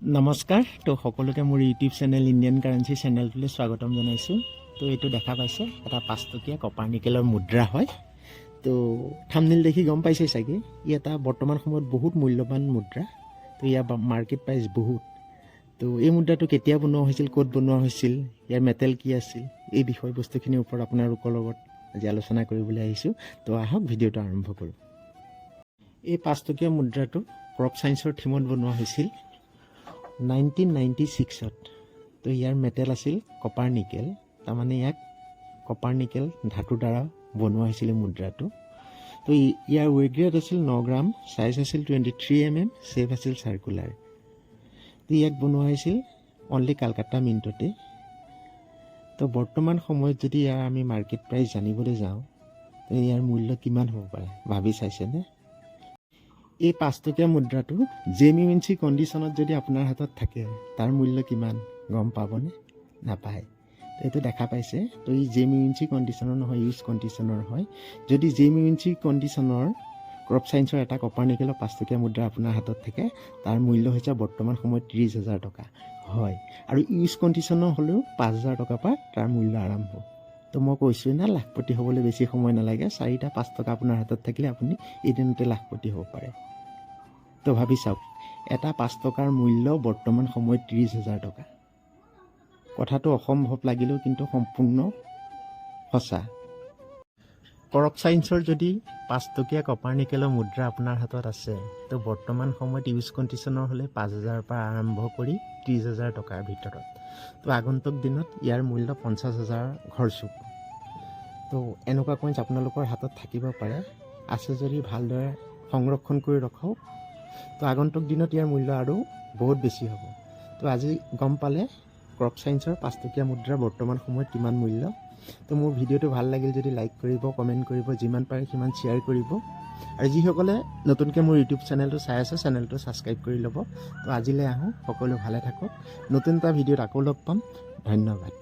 নমস্কাৰ তো সকলোকে মোৰ ইউটিউব চেনেল ইণ্ডিয়ান কাৰেঞ্চি চেনেলটোলৈ স্বাগতম জনাইছোঁ। তো এইটো দেখা পাইছে এটা 5 টকীয়া কপাৰ নিকেলৰ মুদ্ৰা হয়। তো থাম্বনেইল দেখি গম পাইছে চাগে ই এটা বৰ্তমান সময়ত বহুত মূল্যৱান মুদ্ৰা। তো ইয়াৰ মাৰ্কেট প্ৰাইচ বহুত। তো এই মুদ্ৰাটো কেতিয়া বনোৱা হৈছিল, ক'ত বনোৱা হৈছিল, ইয়াৰ মেটেল কি আছিল, এই বিষয়বস্তুখিনিৰ ওপৰত আপোনালোকৰ লগত আজি আলোচনা কৰিবলৈ আহিছোঁ। তো আহক ভিডিঅ'টো আৰম্ভ কৰোঁ। এই 5 টকীয়া মুদ্ৰাটো ক্ৰপ ছায়েন্সৰ থিমত বনোৱা হৈছিল 1996ত। তো ইয়াৰ মেটেল আছিল কপাৰ নিকেল। তাৰমানে ইয়াক কপাৰ নিকেল ধাতুৰ দ্বাৰা বনোৱা হৈছিল মুদ্ৰাটো। তো ইয়াৰ ৱেইট গ্ৰেড আছিল 9 গ্ৰাম, চাইজ আছিল 23 mm, শ্বেপ আছিল চাৰ্কুলাৰ। তো ইয়াক বনোৱা হৈছিল অনলি কালকাতা মিণ্টতে। তো বৰ্তমান সময়ত যদি ইয়াৰ আমি মাৰ্কেট প্ৰাইচ জানিবলৈ যাওঁ তো ইয়াৰ মূল্য কিমান হ'ব পাৰে ভাবি চাইছেনে? এই 5 টকীয়া মুদ্ৰাটো জেমিউঞ্চি কণ্ডিশ্যনত যদি আপোনাৰ হাতত থাকে তাৰ মূল্য কিমান গম পাবনে? নাপায়। এইটো দেখা পাইছে। তো এই জেমিউঞ্চি কণ্ডিশ্যনৰ নহয়, ইউজ কণ্ডিশ্যনৰ হয়। যদি জেমিউঞ্চি কণ্ডিশ্যনৰ ক্ৰপ ছায়েন্সৰ এটা কপাৰ নিকেলৰ 5 টকীয়া মুদ্ৰা আপোনাৰ হাতত থাকে তাৰ মূল্য হৈছে বৰ্তমান সময়ত 30,000 টকা হয়। আৰু ইউজ কণ্ডিশ্যনৰ হ'লেও 5,000 টকাৰ পৰা তাৰ মূল্য আৰম্ভ। তো মই কৈছোঁ না, লাখপতি হ'বলৈ বেছি সময় নালাগে। 4টা 5 টকা আপোনাৰ হাতত থাকিলে আপুনি এদিনতে লাখপতি হ'ব পাৰে। তো ভাবি চাওক, এটা 5 টকাৰ মূল্য বৰ্তমান সময়ত 30,000 টকা। কথাটো অসম্ভৱ লাগিলেও কিন্তু সম্পূৰ্ণ সঁচা। ক্ৰপ ছায়েন্সৰ যদি 5 টকীয়া কপাৰ নিকেলৰ মুদ্ৰা আপোনাৰ হাতত আছে তো বৰ্তমান সময়ত ইউজ কণ্ডিশ্যনৰ হ'লে 5,000 পৰা আৰম্ভ কৰি 30,000 টকাৰ ভিতৰত। তো আগন্তুক দিনত ইয়াৰ মূল্য 50,000 ঘৰ চুব। তো এনেকুৱা কইন্স আপোনালোকৰ হাতত থাকিব পাৰে। আছে যদি ভালদৰে সংৰক্ষণ কৰি ৰখক। তো আগন্তুক দিনত ইয়াৰ মূল্য আৰু বহুত বেছি হ'ব। তো আজি গম পালে ক্ৰপ ছায়েন্সৰ 5 টকীয়া মুদ্ৰাৰ বৰ্তমান সময়ত কিমান মূল্য। তো মোৰ ভিডিঅ'টো ভাল লাগিল যদি লাইক কৰিব, কমেণ্ট কৰিব, যিমান পাৰে সিমান শ্বেয়াৰ কৰিব। আৰু যিসকলে নতুনকৈ মোৰ ইউটিউব চেনেলটো চাই আছে চেনেলটো ছাবস্ক্ৰাইব কৰি ল'ব। তো আজিলৈ আহোঁ, সকলো ভালে থাকক। নতুন এটা ভিডিঅ'ত আকৌ লগ পাম। ধন্যবাদ।